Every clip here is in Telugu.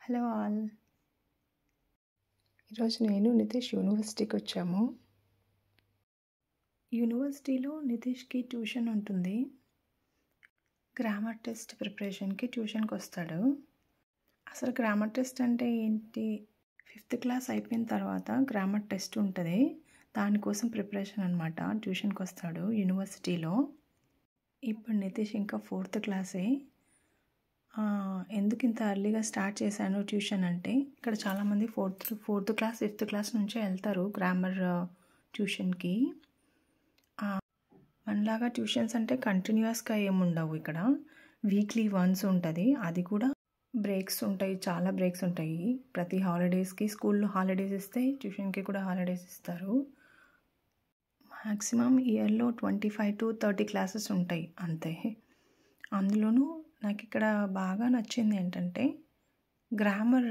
Hello all. ఈరోజు నేను నితీష్ యూనివర్సిటీకి వచ్చాము. యూనివర్సిటీలో నితీష్కి ట్యూషన్ ఉంటుంది. గ్రామర్ టెస్ట్ ప్రిపరేషన్కి ట్యూషన్కి వస్తాడు. అసలు గ్రామర్ టెస్ట్ అంటే ఏంటి? 5th క్లాస్ అయిపోయిన తర్వాత గ్రామర్ టెస్ట్ ఉంటుంది. దానికోసం ప్రిపరేషన్ అనమాట. ట్యూషన్కి వస్తాడు యూనివర్సిటీలో. ఇప్పుడు నితీష్ ఇంకా 4th క్లాసే. ఎందుకు ఇంత ఎర్లీగా స్టార్ట్ చేశాను ట్యూషన్ అంటే, ఇక్కడ చాలామంది 4th క్లాస్ 5th క్లాస్ నుంచే వెళ్తారు గ్రామర్ ట్యూషన్కి. మనలాగా ట్యూషన్స్ అంటే కంటిన్యూస్గా ఏముండవు. ఇక్కడ వీక్లీ వన్స్ ఉంటుంది. అది కూడా బ్రేక్స్ ఉంటాయి, చాలా బ్రేక్స్ ఉంటాయి. ప్రతి హాలిడేస్కి స్కూల్లో హాలిడేస్ ఇస్తే ట్యూషన్కి కూడా హాలిడేస్ ఇస్తారు. మ్యాక్సిమం ఇయర్లో 25 to 30 క్లాసెస్ ఉంటాయి అంతే. అందులోనూ నాకు ఇక్కడ బాగా నచ్చింది ఏంటంటే గ్రామర్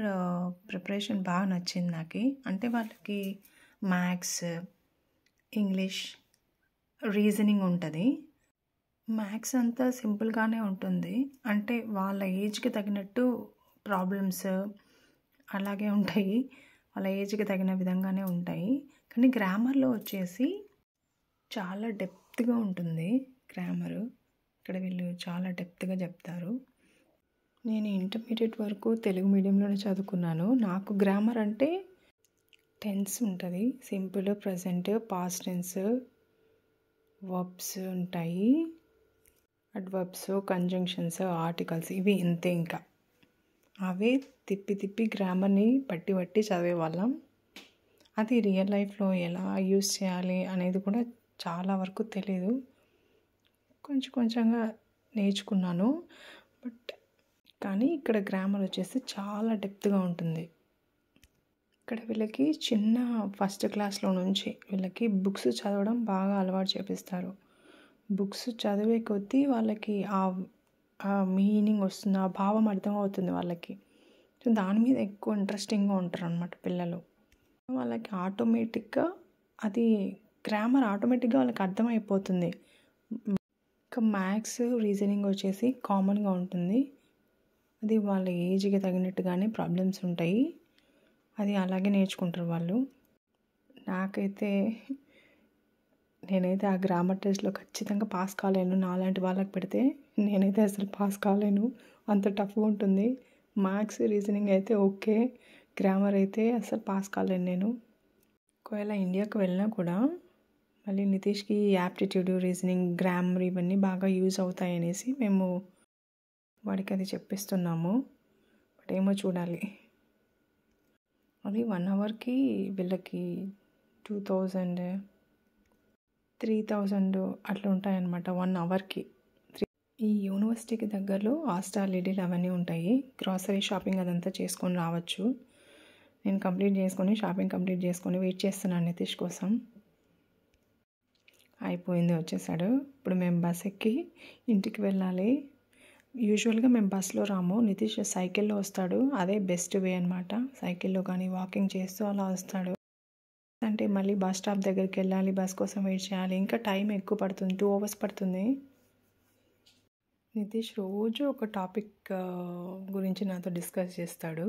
ప్రిపరేషన్ బాగా నచ్చింది నాకు. అంటే వాళ్ళకి మ్యాథ్స్, ఇంగ్లీష్, రీజనింగ్ ఉంటుంది. మ్యాథ్స్ అంతా సింపుల్గానే ఉంటుంది. అంటే వాళ్ళ ఏజ్కి తగినట్టు ప్రాబ్లమ్స్ అలాగే ఉంటాయి. వాళ్ళ ఏజ్కి తగిన విధంగానే ఉంటాయి. కానీ గ్రామర్లో వచ్చేసి చాలా డెప్త్గా ఉంటుంది గ్రామరు. ఇక్కడ వీళ్ళు చాలా డెప్త్గా చెప్తారు. నేను ఇంటర్మీడియట్ వరకు తెలుగు మీడియంలోనే చదువుకున్నాను. నాకు గ్రామర్ అంటే టెన్స్ ఉంటుంది. Simple, present, past tense, verbs ఉంటాయి, అడ్వర్బ్స్, కంజంక్షన్స్, ఆర్టికల్స్, ఇవి ఇంతే. ఇంకా అవే తిప్పి గ్రామర్ని బట్టి చదివేవాళ్ళం. అది రియల్ లైఫ్లో ఎలా యూస్ చేయాలి అనేది కూడా చాలా వరకు తెలీదు. కొంచెంగా నేర్చుకున్నాను. కానీ ఇక్కడ గ్రామర్ వచ్చేసి చాలా డెప్త్గా ఉంటుంది. ఇక్కడ వీళ్ళకి చిన్న 1st క్లాస్లో నుంచి వీళ్ళకి బుక్స్ చదవడం బాగా అలవాటు చేపిస్తారు. బుక్స్ చదివే కొద్దీ వాళ్ళకి ఆ మీనింగ్ వస్తుంది, ఆ భావం అర్థమవుతుంది వాళ్ళకి. సో దాని మీద ఎక్కువ ఇంట్రెస్టింగ్గా ఉంటారు అన్నమాట పిల్లలు. వాళ్ళకి ఆటోమేటిక్గా అది గ్రామర్ ఆటోమేటిక్గా వాళ్ళకి అర్థమైపోతుంది. ఇంకా మ్యాథ్స్, రీజనింగ్ వచ్చేసి కామన్గా ఉంటుంది. అది వాళ్ళ ఏజ్కి తగినట్టుగానే ప్రాబ్లమ్స్ ఉంటాయి. అది అలాగే నేర్చుకుంటారు వాళ్ళు. నేనైతే ఆ గ్రామర్ టెస్ట్లో ఖచ్చితంగా పాస్ కాలేను. నాలాంటి వాళ్ళకి పెడితే నేనైతే అసలు పాస్ కాలేను, అంత టఫ్గా ఉంటుంది. మ్యాథ్స్, రీజనింగ్ అయితే ఓకే, గ్రామర్ అయితే అసలు పాస్ కాలేను నేను. ఒకవేళ ఇండియాకి వెళ్ళినా కూడా మళ్ళీ నితీష్కి యాప్టిట్యూడ్, రీజనింగ్, గ్రామర్ ఇవన్నీ బాగా యూజ్ అవుతాయి అనేసి మేము వాడికి అది చెప్పిస్తున్నాము. బట్ ఏమో చూడాలి. అది 1 అవర్కి వీళ్ళకి 2000, 3000 అట్లా ఉంటాయన్నమాట 1 అవర్కి. ఈ యూనివర్సిటీకి దగ్గరలో ఆస్టార్, లిడిల్ అవన్నీ ఉంటాయి. గ్రాసరీ షాపింగ్ అదంతా చేసుకొని రావచ్చు. నేను షాపింగ్ కంప్లీట్ చేసుకొని వెయిట్ చేస్తున్నాను నితీష్ కోసం. అయిపోయింది, వచ్చేసాడు. ఇప్పుడు మేము బస్ ఎక్కి ఇంటికి వెళ్ళాలి. యూజువల్గా మేము బస్లో రాము, నితీష్ సైకిల్లో వస్తాడు. అదే బెస్ట్ వే అనమాట. సైకిల్లో కానీ వాకింగ్ చేస్తూ అలా వస్తాడు. అంటే మళ్ళీ బస్ స్టాప్ దగ్గరికి వెళ్ళాలి, బస్ కోసం వెయిట్ చేయాలి, ఇంకా టైం ఎక్కువ పడుతుంది, 2 hours పడుతుంది. నితీష్ రోజు ఒక టాపిక్ గురించి నాతో డిస్కస్ చేస్తాడు.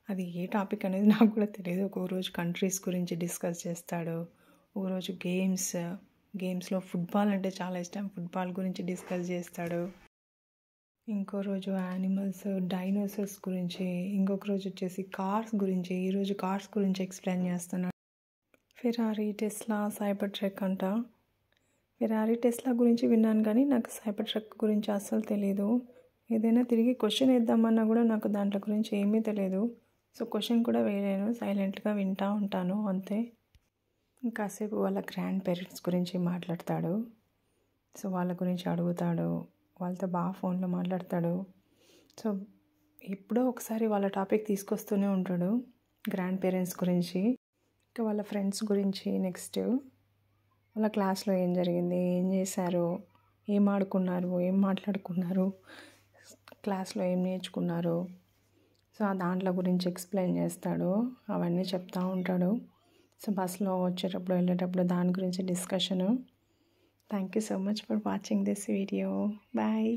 అది ఏ టాపిక్ అనేది నాకు కూడా తెలియదు. ఒక రోజు కంట్రీస్ గురించి డిస్కస్ చేస్తాడు, ఒకరోజు గేమ్స్లో ఫుట్బాల్ అంటే చాలా ఇష్టం, ఫుట్బాల్ గురించి డిస్కస్ చేస్తాడు. ఇంకో రోజు యానిమల్స్, డైనోసార్స్ గురించి, ఇంకొక రోజు వచ్చేసి కార్స్ గురించి. ఈరోజు కార్స్ గురించి ఎక్స్ప్లెయిన్ చేస్తున్నాడు. ఫెరారీ, టెస్లా, సైబర్ ట్రక్ అంట. ఫెరారీ, టెస్లా గురించి విన్నాను కానీ నాకు సైబర్ ట్రక్ గురించి అస్సలు తెలియదు. ఏదైనా తిరిగి క్వశ్చన్ వేద్దామన్నా కూడా నాకు దాంట్లో గురించి ఏమీ తెలియదు. సో క్వశ్చన్ కూడా వేయలేను, సైలెంట్గా వింటూ ఉంటాను అంతే. ఇంకాసేపు వాళ్ళ గ్రాండ్ పేరెంట్స్ గురించి మాట్లాడతాడు. సో వాళ్ళ గురించి అడుగుతాడు, వాళ్ళతో బాగా ఫోన్లో మాట్లాడతాడు. సో ఎప్పుడో ఒకసారి వాళ్ళ టాపిక్ తీసుకొస్తూనే ఉంటాడు, గ్రాండ్ పేరెంట్స్ గురించి, ఇంకా వాళ్ళ ఫ్రెండ్స్ గురించి. నెక్స్ట్ వాళ్ళ క్లాస్లో ఏం జరిగింది, ఏం చేశారు, ఏం ఆడుకున్నారు, ఏం మాట్లాడుకున్నారు, క్లాస్లో ఏం నేర్చుకున్నారు, సో దాంట్లో గురించి ఎక్స్ప్లెయిన్ చేస్తాడు. అవన్నీ చెప్తూ ఉంటాడు. సో బస్లో వచ్చేటప్పుడు వెళ్ళేటప్పుడు దాని గురించి discussion. Thank you so much for watching this video. Bye.